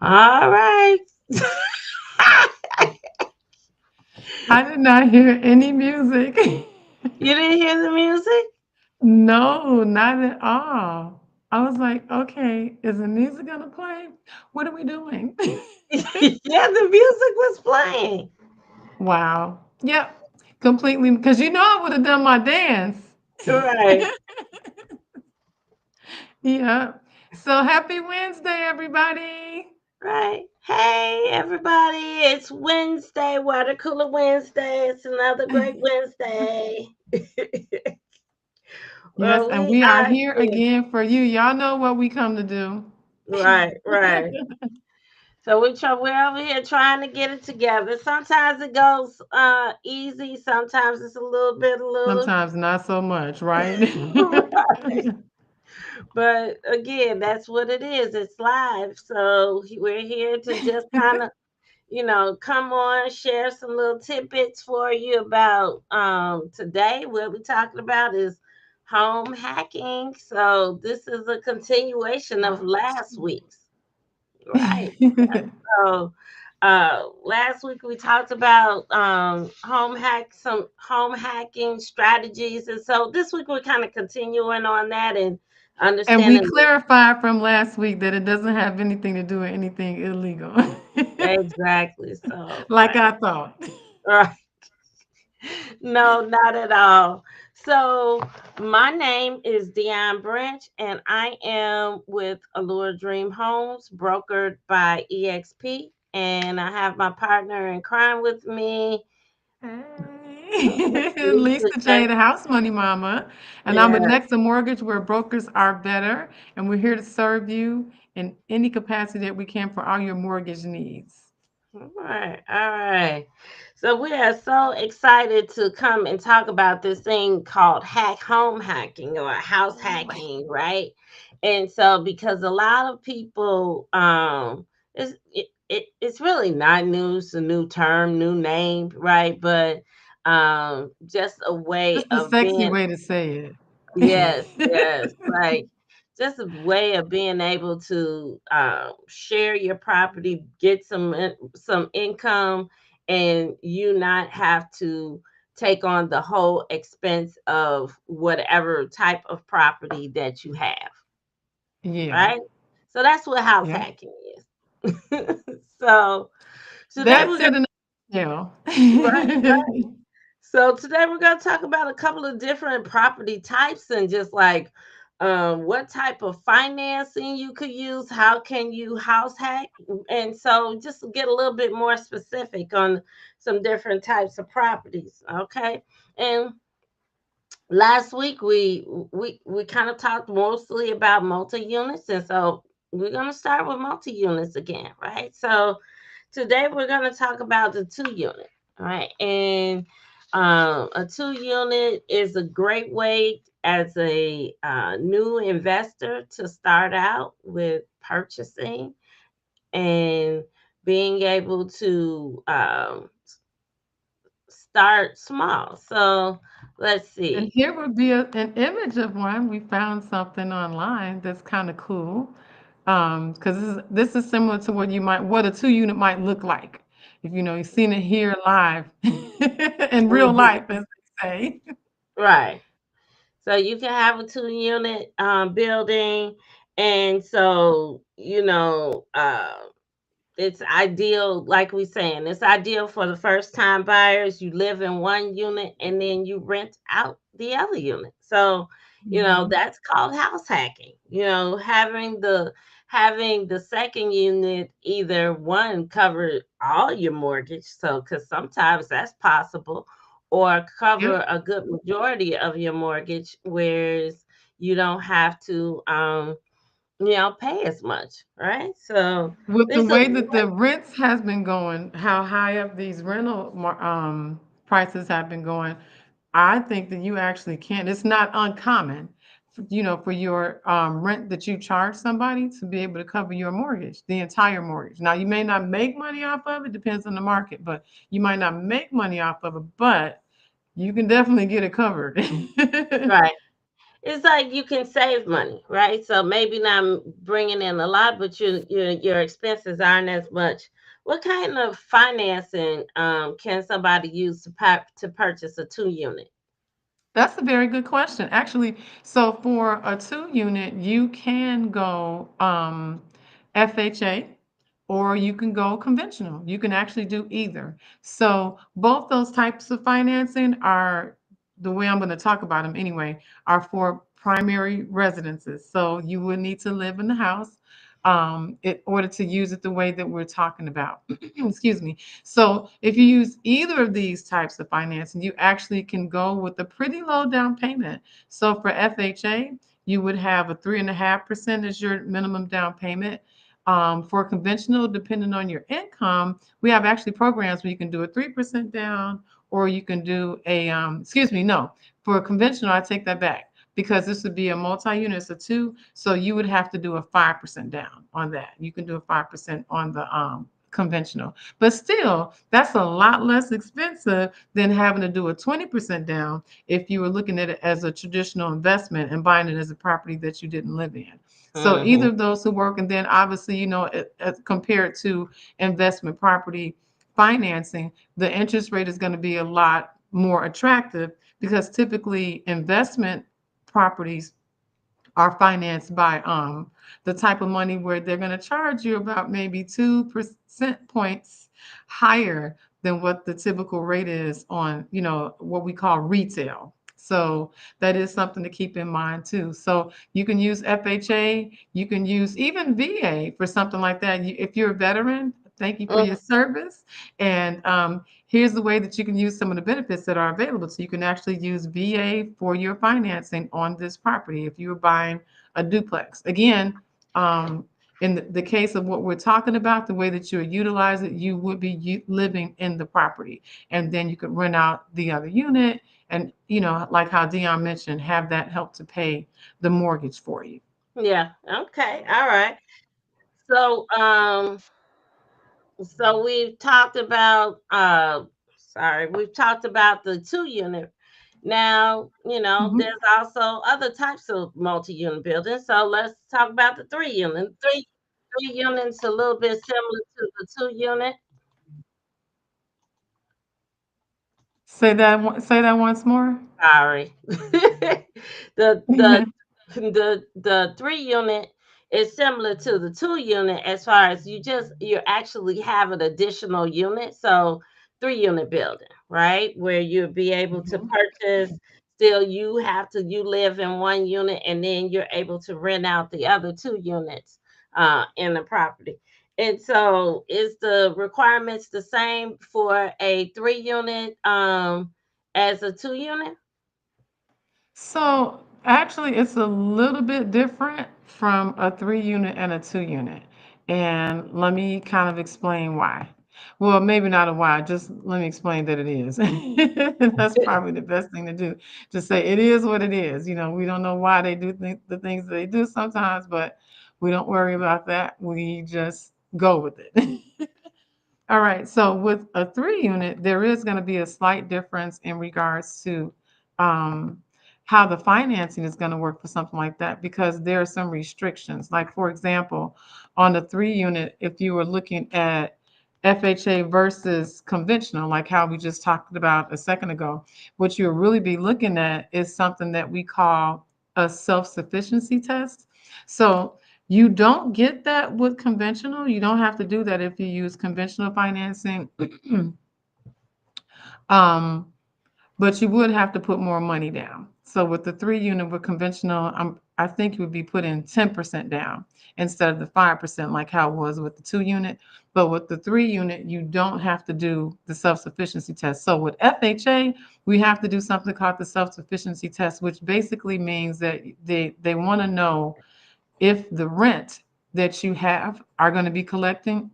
All right. I did not hear any music. You didn't hear the music? No, not at all. I was like, okay, is the music gonna play? What are we doing? Yeah, the music was playing. Wow. Yep. Completely, because you know I would have done my dance. Right, Yeah. So happy Wednesday, everybody. right. Hey, everybody. It's Wednesday, Water Cooler Wednesday. It's another great Wednesday. Yes, Well, and we we are are here here. again for you. Y'all know what we come to do. Right, right. So we're over here trying to get it together. Sometimes it goes easy, sometimes it's a little Sometimes not so much, right? but again, that's what it is. It's live. So we're here to just kind of, come on, share some little tidbits for you about today. What we're talking about is home hacking. So this is a continuation of last week's. Right. So last week we talked about some home hacking strategies, and so this week we're kind of continuing on that and And we understanding clarified from last week that it doesn't have anything to do with anything illegal. exactly. So Like I thought. right, no, not at all. So my name is Dion Branch, and I am with Allure Dream Homes, brokered by EXP, and I have my partner in crime with me. Hey, Lisa Lisa J, J. the house money mama. And I'm with Yeah. Nexa Mortgage, where brokers are better. And we're here to serve you in any capacity that we can for all your mortgage needs. All right. All right. So we are so excited to come and talk about this thing called home hacking or house Ooh. hacking, right? And so because a lot of people it's really not new, it's a new term, new name, right? But just a way That's the of sexy being way to say yes, it. yes, like just a way of being able to share your property, get some income, and you not have to take on the whole expense of whatever type of property that you have, Yeah. right? So that's what house Yeah. hacking is. so today That's we're gonna it in a nutshell. right. So today we're going to talk about a couple of different property types and just like what type of financing you could use, how can you house hack, and so just to get a little bit more specific on some different types of properties. Okay, and last week we kind of talked mostly about multi units, and so we're going to start with multi units again, right? So today we're going to talk about the 2 unit, right? And a 2 unit is a great way as a new investor to start out with purchasing and being able to start small. So let's And see. here would be an image of one. We found something online that's kind of cool. Because this is similar to what a 2 unit might look like. If you've seen it here live in real Mhm. life, as they say. Right. So you can have a 2 unit building, and so it's ideal, like we saying, it's ideal for the first time buyers. You live in one unit and then you rent out the other unit. So, Mhm. that's called house hacking. Having the second unit either one cover all your mortgage, so because sometimes that's possible, or Yep. cover a good majority of your mortgage, whereas you don't have to pay as much, right? So With the this is way that the rents has been going, how high up these prices have been going, I think that you actually can. It's not uncommon, for your rent that you charge somebody to be able to cover your mortgage, the entire mortgage. Now, you may not make money off of it, depends on the market, but you might not make money off of it, but you can definitely get it covered. right. It's like you can save money, right? So maybe not bringing in a lot, but your expenses aren't as much. What kind of financing can somebody use to purchase a 2 unit? That's a very good question. Actually, so for a 2 unit, you can go FHA or you can go conventional. You can actually do either. So both those types of financing are the way I'm going to talk about them anyway, are for primary residences. So you would need to live in the house in order to use it the way that we're talking about. Excuse me. So if you use either of these types of financing, you actually can go with a pretty low down payment. So for FHA, you would have a 3.5% as your minimum down payment. For conventional, depending on your income, we have actually programs where you can do a 3% down, or you can do excuse me, no, for conventional, I take that back because this would be a multi-unit, it's a two, so you would have to do a 5% down on that. You can do a 5% on the conventional. But still, that's a lot less expensive than having to do a 20% down if you were looking at it as a traditional investment and buying it as a property that you didn't live in. So either Hmm. of those who work, and then obviously, compared to investment property financing, the interest rate is going to be a lot more attractive because typically investment properties are financed by the type of money where they're going to charge you about maybe 2% points higher than what the typical rate is on, what we call retail. So that is something to keep in mind too. So you can use FHA, you can use even VA for something like that. If you're a veteran, thank you for your service. And here's the way that you can use some of the benefits that are available. So you can actually use VA for your financing on this property if you're buying a duplex. Again, in the case of what we're talking about, the way that you would utilize it, you would be living in the property. And then you could rent out the other unit and, like how Dion mentioned, have that help to pay the mortgage for you. Yeah. Okay. All right. So we've talked about we've talked about the 2 unit. Now, Mhm. there's also other types of multi-unit buildings. So let's talk about the 3 unit. Three units a little bit similar to the 2 unit. Say that once more. Sorry. the the the 3 unit is similar to the 2 unit as far as you actually have an additional unit. So 3 unit building, right? Where you'll be able to Mhm. purchase, still you live in 1 unit and then you're able to rent out the other 2 units in the property. And so is the requirements the same for a 3 unit as a 2 unit? So actually, it's a little bit different from a 3 unit and a 2 unit. And let me kind of explain why. Well, maybe not a why, just let me explain that it is. That's probably the best thing to do. Just say it is what it is. We don't know why they do the things that they do sometimes, but we don't worry about that. We just go with it. All right. So with a 3 unit, there is going to be a slight difference in regards to um, how the financing is going to work for something like that because there are some restrictions. Like, for example, on the 3 unit, if you were looking at FHA versus conventional, like how we just talked about a second ago, what you'll really be looking at is something that we call a self sufficiency test. So you don't get that with conventional. You don't have to do that if you use conventional financing. um, but you would have to put more money down. So with the 3 unit with conventional, I think you would be putting 10% down instead of the 5% like how it was with the 2 unit. But with the 3 unit, you don't have to do the self-sufficiency test. So with FHA, we have to do something called the self-sufficiency test, which basically means that they want to know if the rent that you have are going to be collecting.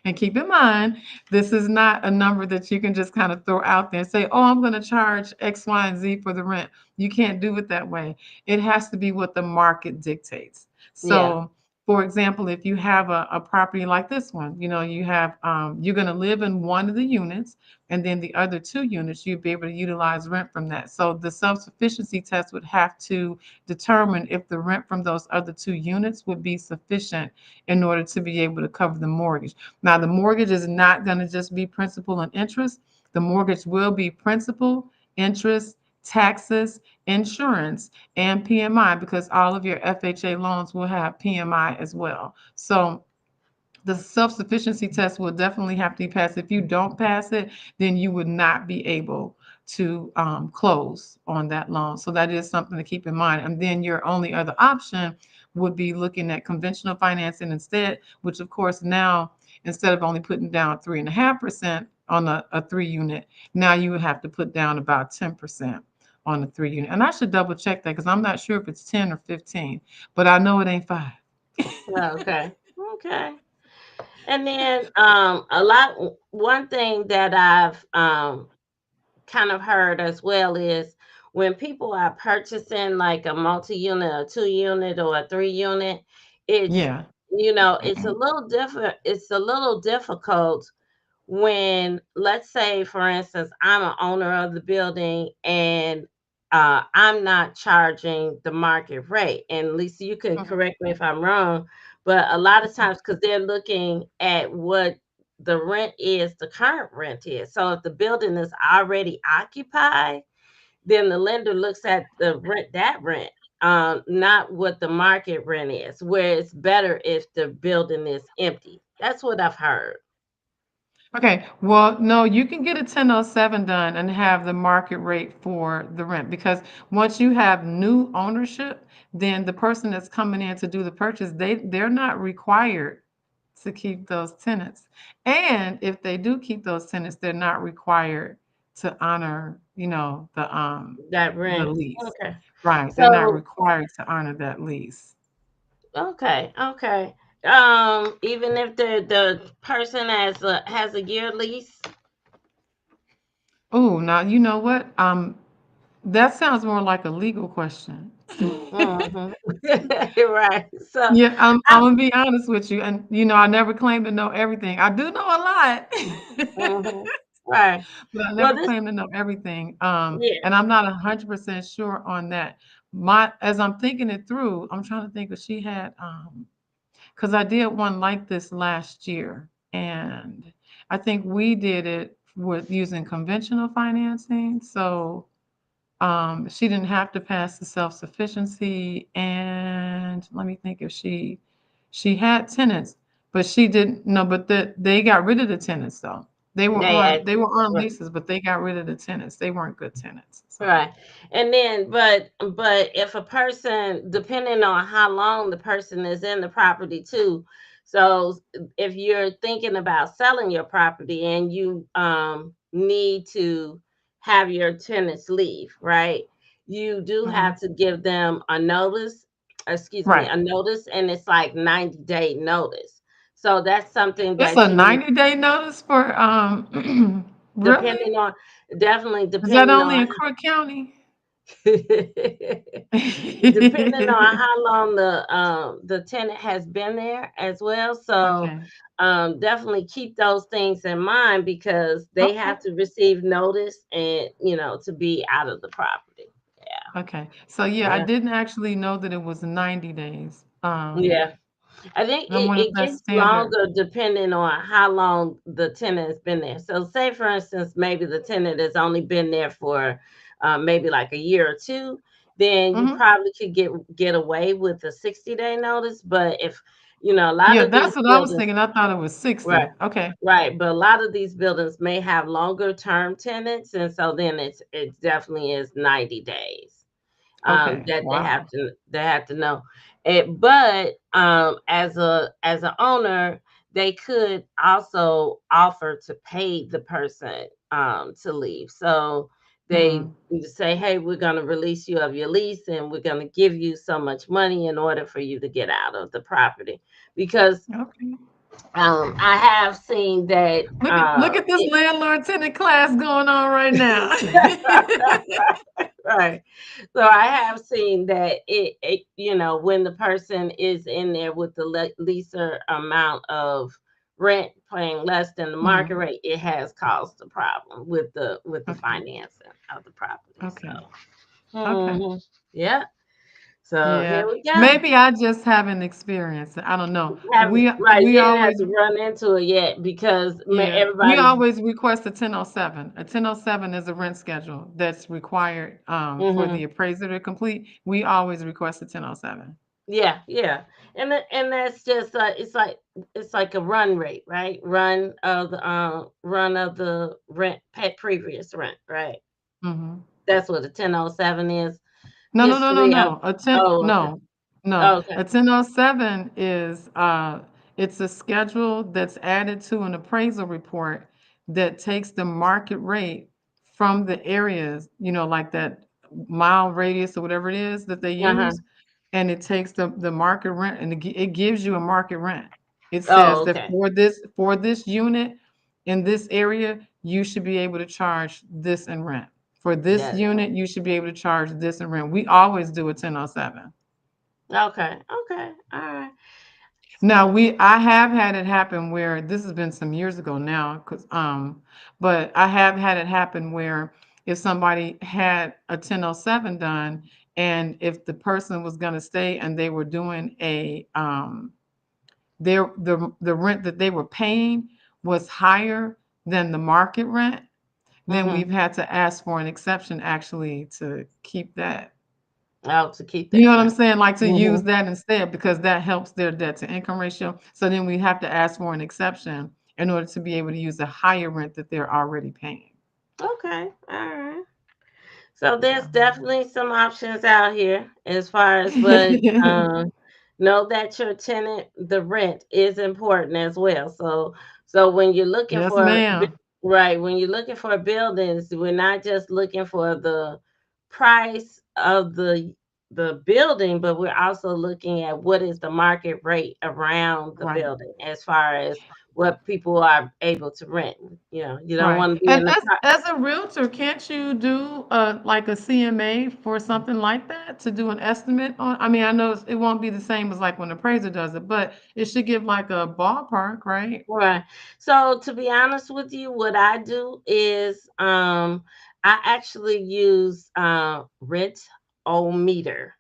And keep in mind, this is not a number that you can just kind of throw out there and say, oh, I'm going to charge X, Y, and Z for the rent. You can't do it that way. It has to be what the market dictates. Yeah. So, for example, if you have a property like this one, you have you're going to live in one of the units, and then the other two units, you'd be able to utilize rent from that. So the self-sufficiency test would have to determine if the rent from those other two units would be sufficient in order to be able to cover the mortgage. Now, the mortgage is not going to just be principal and interest. The mortgage will be principal, interest, taxes, insurance, and PMI, because all of your FHA loans will have PMI as well. So the self-sufficiency test will definitely have to be passed. If you don't pass it, then you would not be able to close on that loan. So that is something to keep in mind. And then your only other option would be looking at conventional financing instead, which of course now, instead of only putting down 3.5% on a 3 unit, now you would have to put down about 10% on the 3 unit. And I should double check that because I'm not sure if it's 10 or 15, but I know it ain't 5. Okay. Okay. And then one thing that I've kind of heard as well is when people are purchasing like a multi-unit, a 2 unit, or a 3 unit, it's Yeah. it's a little different. It's a little difficult when, let's say, for instance, I'm an owner of the building and I'm not charging the market rate. And Lisa, you can Mhm. correct me if I'm wrong, but a lot of times because they're looking at what the rent is, the current rent is. So if the building is already occupied, then the lender looks at the rent, not what the market rent is, where it's better if the building is empty. That's what I've heard. Okay, well, no, you can get a 1007 done and have the market rate for the rent, because once you have new ownership, then the person that's coming in to do the purchase, they're not required to keep those tenants. And if they do keep those tenants, they're not required to honor, That the rent. lease. Okay. Right, they're not So, required to honor that lease. okay, okay. Even if the person has a year lease. Oh, now you know what? That sounds more like a legal question. Hmm. Right. So, Yeah, I'm I, gonna be honest with you, and I never claim to know everything. I do know a lot, mhm. Right. but I Well, never this, claim to know everything. yeah, And I'm not 100% sure on that. As I'm thinking it through, I'm trying to think if she had, because I did one like this last year, and I think we did it with using conventional financing. So she didn't have to pass the self-sufficiency, and let me think if she had tenants, but she didn't no, but they got rid of the tenants though. They were they on had. they were on leases, but they got rid of the tenants. They weren't good tenants. So Right. And then, but if a person, depending on how long the person is in the property too, so if you're thinking about selling your property and you need to have your tenants leave, right? You do mhm. have to give them a notice, excuse me, Right. a notice, and it's like 90-day notice. So that's something It's that a you, 90-day notice for really? depending on, definitely Is that depending only on in Crook County? depending on how long the tenant has been there as well. So Okay. definitely keep those things in mind because they Okay. have to receive notice and to be out of the property. Okay. So yeah, I Yeah. didn't actually know that it was 90 days. Yeah. I think I wonder if it that's gets standard. longer depending on how long the tenant has been there. So, say for instance, maybe the tenant has only been there for maybe like a year or two, then you Mhm. probably could get away with a 60-day notice. But if a lot Yeah, of these that's what I was buildings, thinking. I thought it was right, 60. Okay. right, but a lot of these buildings may have longer term tenants, and so then it definitely is 90 days Okay. that Wow. they have to know it. But as a owner, they could also offer to pay the person to leave. So They Mm. say, hey, we're going to release you of your lease and we're going to give you so much money in order for you to get out of the property. Because Okay. I have seen that Look at this it, landlord tenant class going on right now. right. So I have seen that when the person is in there with the lesser amount of rent paying less than the market Mhm. rate, it has caused a problem with the Okay. financing of the property. Okay. So Okay. yeah. So Yeah. here we go. Maybe I just haven't experienced it. I don't know. Haven't We right, we you didn't have always to run into it yet because Yeah, we everybody's always request a 1007. A 1007 is a rent schedule that's required for mhm. the appraiser to complete. We always request a 1007. Yeah, yeah. And that's just it's like a run rate, right? Run of the rent pay previous rent, right? Mhm. That's what a 1007 is. No, no, no, no, History of no. A 10 oh, okay. no, no. Oh, okay. A 1007 is it's a schedule that's added to an appraisal report that takes the market rate from the areas, like that mile radius or whatever it is that they Uh-huh. use, and it takes the market rent and it gives you a market rent. It says Oh, that okay. for this unit in this area, you should be able to charge this in rent. For this That unit, you should be able to charge this in rent. We always do a 1007. okay. Okay. All right. Now I have had it happen where this has been some years ago now, but I have had it happen where if somebody had a 1007 done, and if the person was going to stay and they were doing the rent that they were paying was higher than the market rent, then Mm-hmm. we've had to ask for an exception actually to keep that. Oh, to keep You know that what I'm rent. saying? Like to use Mm-hmm. that instead because that helps their debt to income ratio. So then we have to ask for an exception in order to be able to use the higher rent that they're already paying. Okay. All right. So there's Yeah. definitely some options out here as far as but know that your tenant, the rent is important as well. So when you're looking Yes, for ma'am. right, when you're looking for buildings, we're not just looking for the price of the building, but we're also looking at what is the market rate around the Right. building as far as what people are able to rent. You don't Right. want to be And in the as a realtor, can't you do like a CMA for something like that to do an estimate on? I mean, I know it won't be the same as like when the appraiser does it, but it should give like a ballpark, right? right. So to be honest with you, what I do is I actually use rentometer.com.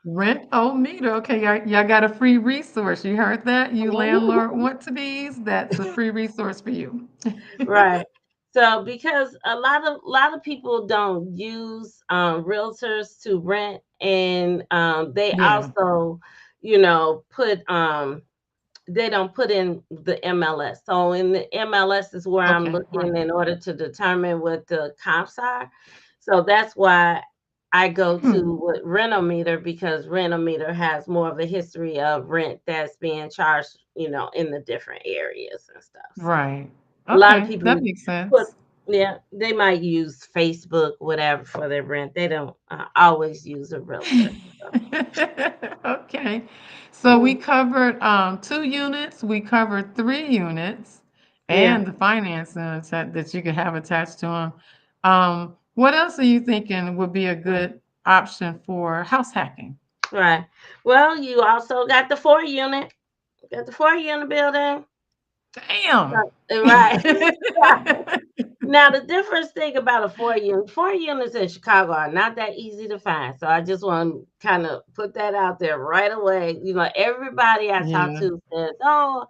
Rent-O-Meter. Okay, y'all got a free resource. You heard that? You landlord want to bees? That's a free resource for you. Right. So because a lot of people don't use realtors to rent and they Yeah. also, put they don't put in the MLS. So in the MLS is where I'm Okay. Right. looking in order to determine what the comps are. So that's why I go Hmm. to what Renometer because Renometer has more of a history of rent that's being charged, in the different areas and stuff. So Right. a lot of Okay. That people makes put, sense. yeah, they might use Facebook, whatever, for their rent. They don't always use a realtor. So, Okay. So we mm, covered 2 units, we covered 3 units, yeah. and the financing that you could have attached to them. What else are you thinking would be a good option for house hacking? Right. Well, you also got the 4 unit. Got the 4 unit building. Damn. Right. Now the difference thing about a 4 unit, 4 units in Chicago are not that easy to find. So I just want to kind of put that out there right away. Everybody I talk Yeah. to says, "Oh,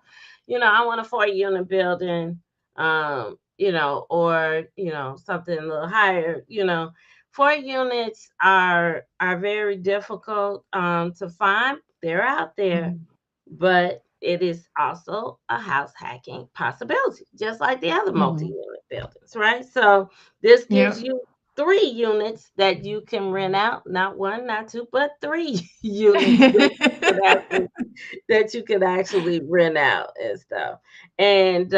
I want a 4 unit building, or something a little higher." 4 units are very difficult to find. They're out there, Mhm. but it is also a house hacking possibility, just like the other Mhm. multi-unit buildings, right? So this gives Yep. you 3 units that you can rent out, not one, not two, but three units that you can actually rent out and stuff. And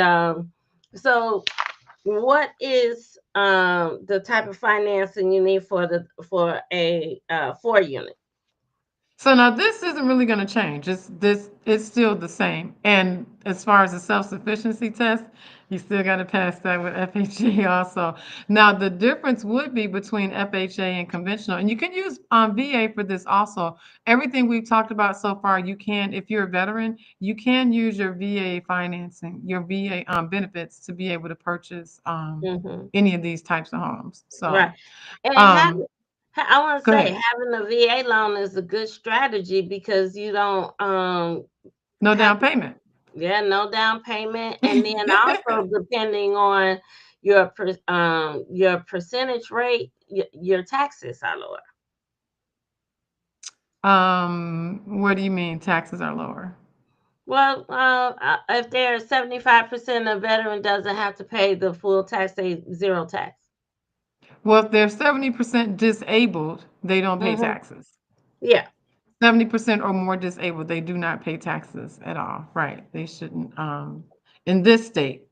so what is the type of financing you need for a 4 unit. So now this isn't really going to change. It's still the same. And as far as the self-sufficiency test, you still got to pass that with FHA also. Now the difference would be between FHA and conventional, and you can use VA for this also. Everything we've talked about so far, you can, if you're a veteran, you can use your VA financing, your VA benefits to be able to purchase Hmm. any of these types of homes. Right. So And um, I want to go say ahead. having a VA loan is a good strategy because you don't No have down payment. yeah, no down payment, and then also depending on your percentage rate, your taxes are lower. What do you mean taxes are lower? Well, if they're 75%, a veteran doesn't have to pay the full tax, say zero tax. Well, if they're 70% disabled, they don't pay Hmm. taxes. Yeah. 70% or more disabled, they do not pay taxes at all. Right. They shouldn't, in this state.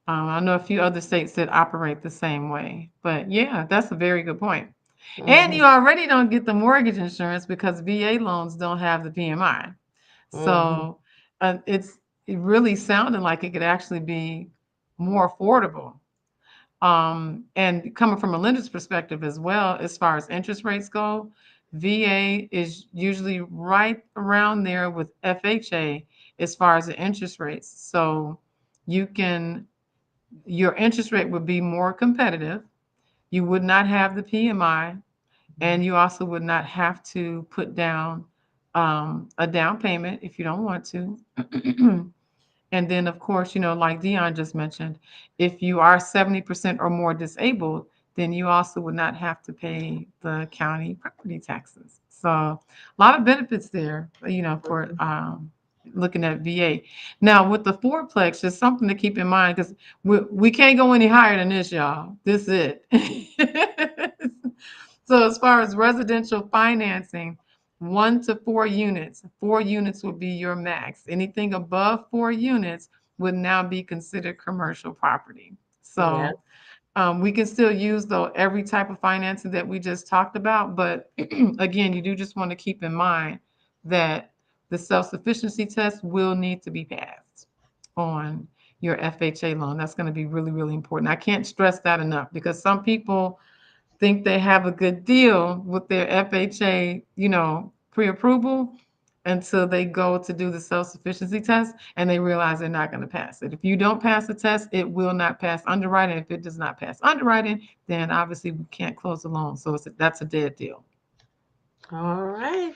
I know a few other states that operate the same way. But yeah, that's a very good point. And Hmm. you already don't get the mortgage insurance because VA loans don't have the PMI. Hmm. So it really sounded like it could actually be more affordable. And coming from a lender's perspective as well, as far as interest rates go, VA is usually right around there with FHA as far as the interest rates. So you can, your interest rate would be more competitive. You would not have the PMI, and you also would not have to put down a down payment if you don't want to. And then, of course, like Dion just mentioned, if you are 70% or more disabled, then you also would not have to pay the county property taxes. So a lot of benefits there, for looking at VA. Now, with the fourplex, there's something to keep in mind because we can't go any higher than this, y'all. This is it. So as far as residential financing, 1 to 4 units, 4 units would be your max. Anything above 4 units would now be considered commercial property. Yeah. So we can still use though every type of financing that we just talked about, but again, you do just want to keep in mind that the self-sufficiency test will need to be passed on your FHA loan. That's going to be really, really important. I can't stress that enough because some people think they have a good deal with their FHA, pre-approval until they go to do the self-sufficiency test and they realize they're not going to pass it. If you don't pass the test, it will not pass underwriting. If it does not pass underwriting, then obviously we can't close the loan. So that's a dead deal. All right.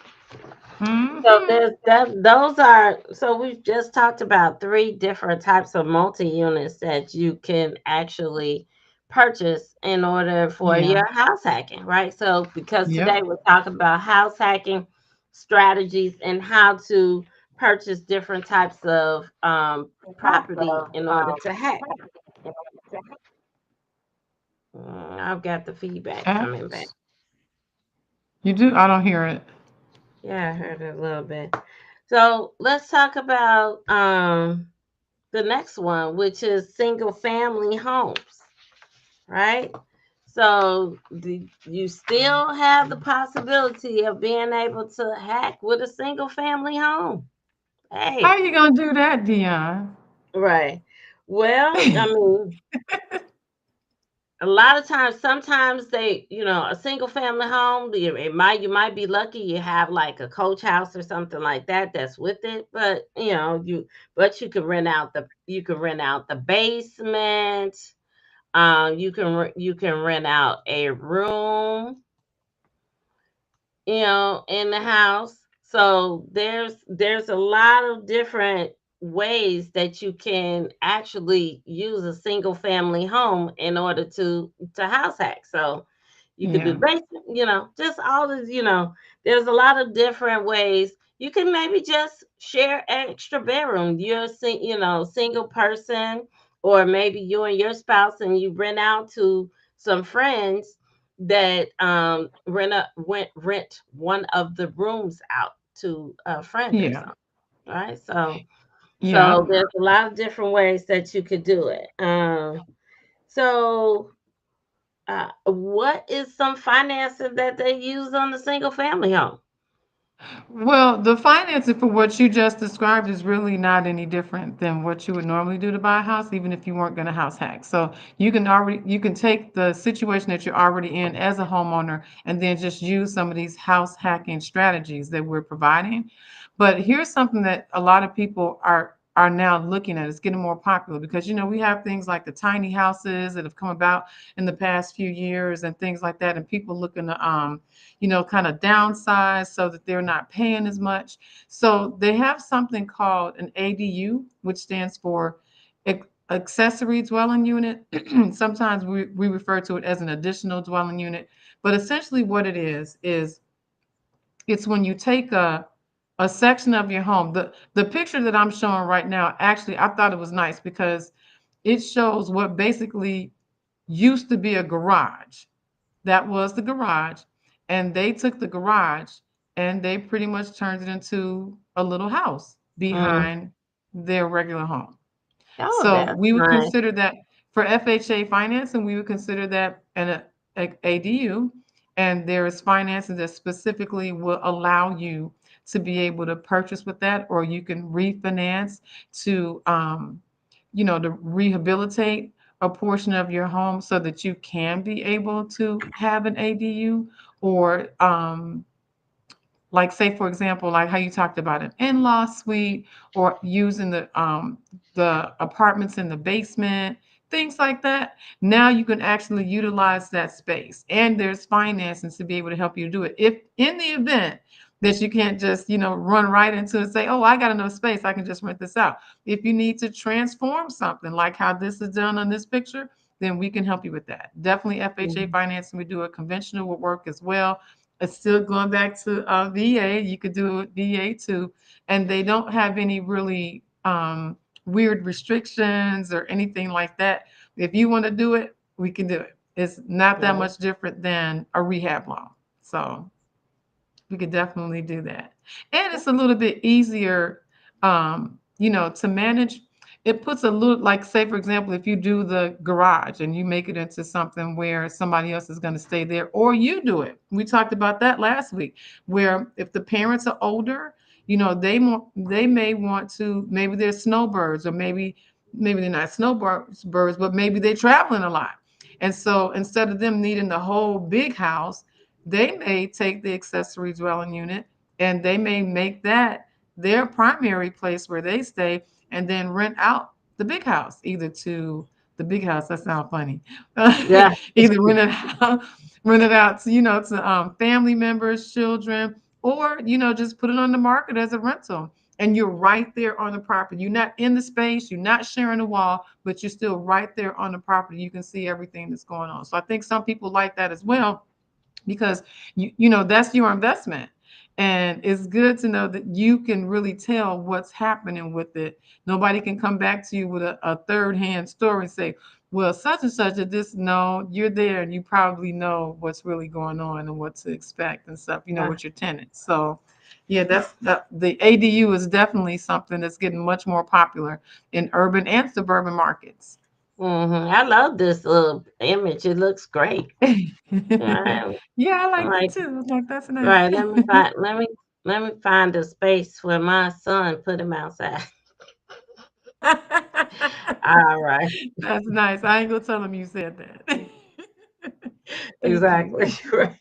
So Hmm. there's that. Those are so we've just talked about three different types of multi-units that you can actually purchase in order for Yeah. your house hacking, right? So because today Yep. we're talking about house hacking strategies and how to purchase different types of property in order to hack. I've got the feedback coming back. Apps. You do? I don't hear it. Yeah, I heard it a little bit. So let's talk about the next one, which is single family homes, right? So you still have the possibility of being able to hack with a single family home. How Hey, are you gonna do that, Dion? right. Well, I mean, a lot of times, sometimes a single family home, you might be lucky you have like a coach house or something like that that's with it, but you can rent out the basement. You can rent out a room, in the house. So there's a lot of different ways that you can actually use a single family home in order to house hack. So you could do Yeah. basement, just all this, there's a lot of different ways. You can maybe just share extra bedroom. You're single person, or maybe you and your spouse and you rent out to some friends that rent one of the rooms out to a friend or Yeah. something, right? So Yeah. there's a lot of different ways that you could do it. So What is some financing that they use on the single family home? Well, the financing for what you just described is really not any different than what you would normally do to buy a house, even if you weren't going to house hack. So you can take the situation that you're already in as a homeowner and then just use some of these house hacking strategies that we're providing. But here's something that a lot of people are now looking at. It's getting more popular because we have things like the tiny houses that have come about in the past few years and things like that, and people looking to kind of downsize so that they're not paying as much. So they have something called an ADU, which stands for accessory dwelling unit. Sometimes we refer to it as an additional dwelling unit. But essentially, what it is it's when you take a section of your home. The picture that I'm showing right now, actually, I thought it was nice because it shows what basically used to be a garage. That was the garage, and they took the garage and they pretty much turned it into a little house Mm. behind their regular home. Oh, So that's we would nice. consider that for FHA financing, we would consider that an ADU, and there is financing that specifically will allow you to be able to purchase with that, or you can refinance to to rehabilitate a portion of your home so that you can be able to have an ADU, or like, say for example, like how you talked about an in-law suite, or using the apartments in the basement, things like that. Now you can actually utilize that space, and there's financing to be able to help you do it. If in the event that you can't just run right into it and say, oh, I got enough space, I can just rent this out. If you need to transform something like how this is done on this picture, then we can help you with that. Definitely FHA Mhm. financing. We do a conventional would work as well. It's still going back to VA. You could do VA too, and they don't have any really weird restrictions or anything like that. If you want to do it, we can do it. It's not that Mhm. much different than a rehab loan. So we could definitely do that. And it's a little bit easier, to manage. It puts a little, like, say, for example, if you do the garage and you make it into something where somebody else is going to stay there, or you do it. We talked about that last week, where if the parents are older, they may want to, maybe they're snowbirds, or maybe they're not snowbirds, but maybe they're traveling a lot. And so instead of them needing the whole big house, they may take the accessory dwelling unit and they may make that their primary place where they stay, and then rent out the big house, either to the big house. That sounds funny. Yeah. Either rent it out to family members, children, or just put it on the market as a rental. And you're right there on the property. You're not in the space. You're not sharing a wall, but you're still right there on the property. You can see everything that's going on. So I think some people like that as well, because that's your investment, and it's good to know that you can really tell what's happening with it. Nobody can come back to you with a third hand story and say, well, such and such at this. No, you're there and you probably know what's really going on and what to expect and stuff, Uh, with your tenants. So yeah, the ADU is definitely something that's getting much more popular in urban and suburban markets. I love this image. It looks great. I, Yeah, I I liked it like. too. I was like, that's nice. Right. Let me find a space for my son. Put him outside. All right. That's nice. I ain't gonna tell him you said that. Thank you. Exactly. Right.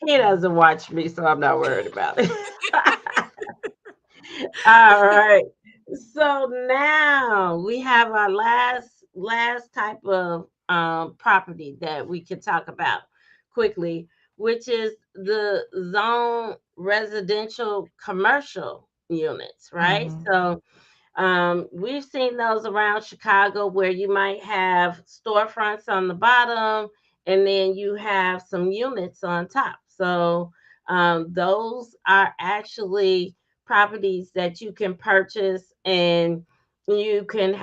He doesn't watch me, so I'm not worried about it. All right. So now we have our last type of property that we can talk about quickly, which is the zone residential commercial units, right? Mhm. So we've seen those around Chicago where you might have storefronts on the bottom and then you have some units on top. So those are actually properties that you can purchase, and you could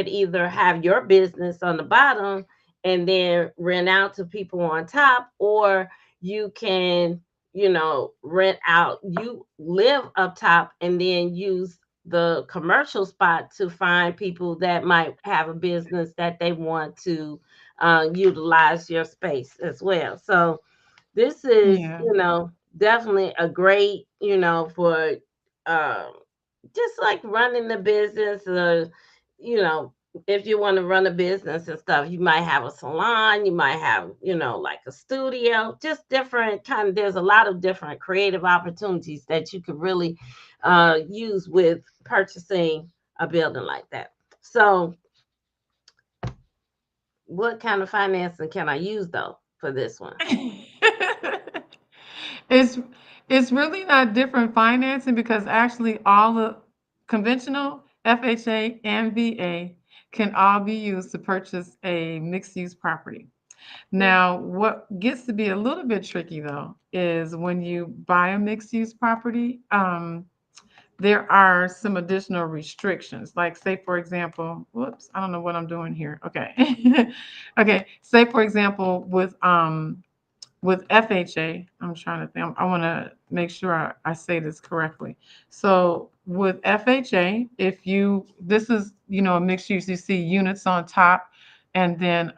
either have your business on the bottom and then rent out to people on top, or you can rent out, you live up top and then use the commercial spot to find people that might have a business that they want to utilize your space as well. So this is, Yeah. definitely a great, for um, just like running the business, you know, if you want to run a business and stuff, you might have a salon, you might have, like a studio, just different kind of, there's a lot of different creative opportunities that you could really use with purchasing a building like that. So, what kind of financing can I use though for this one? It's it's really not different financing because actually all the conventional FHA and VA can all be used to purchase a mixed use property. Now, what gets to be a little bit tricky though is when you buy a mixed use property, there are some additional restrictions. Like, say, for example, whoops, I don't know what I'm doing here. Okay. Okay. Say, for example, with FHA, I'm trying to think. I want to make sure I say this correctly. So with FHA, if you this is a mixed use, you see units on top, and then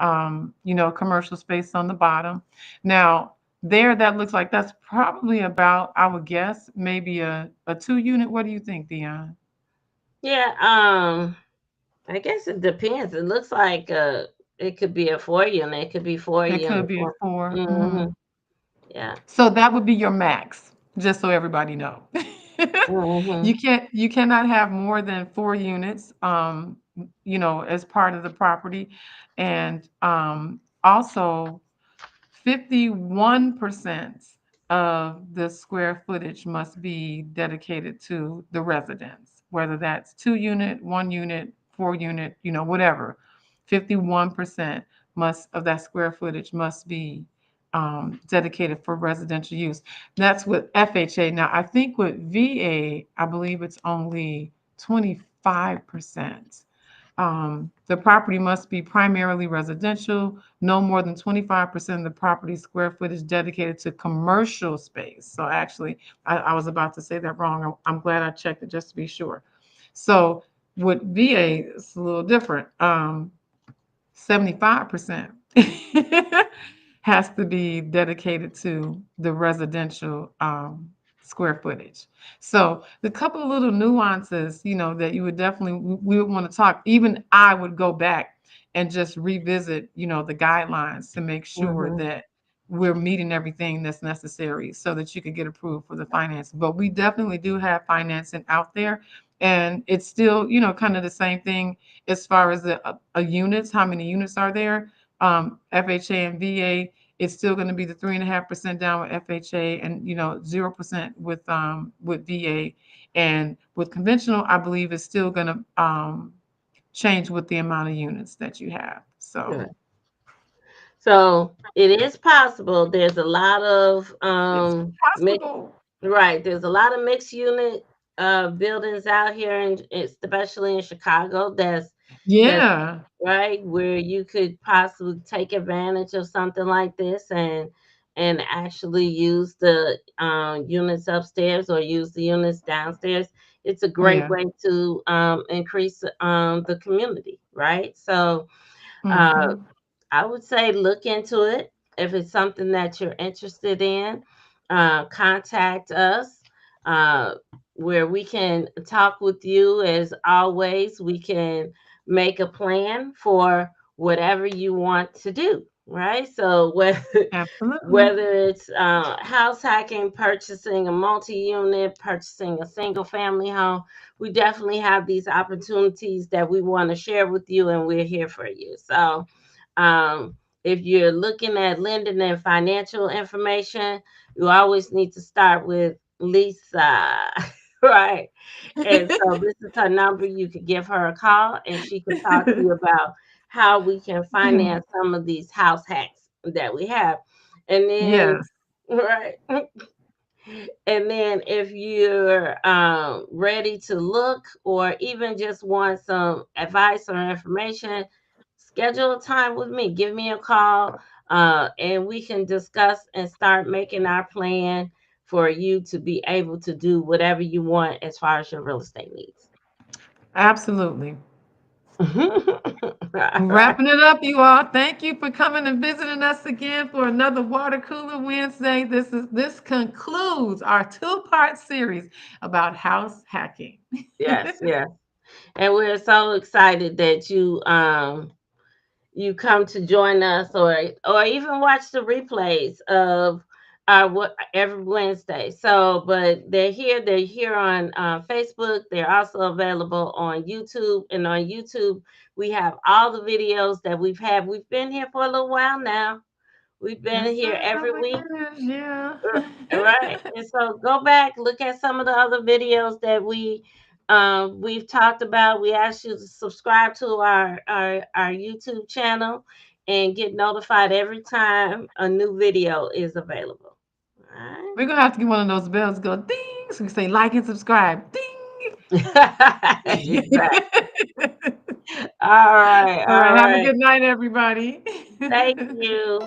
commercial space on the bottom. Now there, that looks like that's probably about, I would guess, maybe a 2 unit. What do you think, Dion? Yeah, I guess it depends. It looks like it could be a 4 unit, it could be four It could unit. be a four. Mm-hmm. Yeah. So that would be your max, just so everybody know. Mm-hmm. You cannot have more than 4 units, as part of the property. And also 51% of the square footage must be dedicated to the residence, whether that's 2 unit, 1 unit, 4 unit, whatever. 51% must of that square footage must be dedicated for residential use. That's with FHA. Now, I think with VA, I believe it's only 25%. The property must be primarily residential, no more than 25% of the property square footage dedicated to commercial space. So actually, I was about to say that wrong. I'm glad I checked it just to be sure. So with VA, it's a little different. 75% has to be dedicated to the residential square footage. So the couple of little nuances, that you would definitely we would want to talk. Even I would go back and just revisit, the guidelines to make sure Mm-hmm. that we're meeting everything that's necessary so that you can get approved for the financing. But we definitely do have financing out there, and it's still, kind of the same thing as far as the units, how many units are there? FHA and VA, it's still going to be the 3.5% down with FHA, and 0% with VA, and with conventional, I believe it's still going to change with the amount of units that you have. So Good. So it is possible. There's a lot of it's possible. right. There's a lot of mixed unit buildings out here, and especially in Chicago. That's Yeah, right where you could possibly take advantage of something like this and actually use the units upstairs or use the units downstairs. It's a great yeah. way to increase the community, right? So uh, Hmm. I would say look into it. If it's something that you're interested in, contact us uh, where we can talk with you. As always, we can make a plan for whatever you want to do, right? So, whether, Absolutely. whether it's house hacking, purchasing a multi unit, purchasing a single family home, we definitely have these opportunities that we want to share with you, and we're here for you. So, um, if you're looking at lending and financial information, you always need to start with Lisa, right? And so this is her number. You could give her a call and she could talk to you about how we can finance some of these house hacks that we have. And then, Yes. right. And then if you're ready to look or even just want some advice or information, schedule a time with me. Give me a call and we can discuss and start making our plan for you to be able to do whatever you want as far as your real estate needs. Absolutely. All right. Wrapping it up, you all. Thank you for coming and visiting us again for another Water Cooler Wednesday. This concludes our two-part series about house hacking. Yes, yes. And we're so excited that you come to join us or even watch the replays of our what every Wednesday. So, but they're here on Facebook. They're also available on YouTube, and on YouTube we have all the videos that we've had. We've been here for a little while now. We've been Yes, here sir. Oh every my week. goodness, yeah. Right. And so go back, look at some of the other videos that we've talked about. We ask you to subscribe to our YouTube channel and get notified every time a new video is available. All right. We're gonna have to get one of those bells go ding, so we say like and subscribe. Ding. Exactly. All right. All right. All Have a right. good night, everybody. Thank you.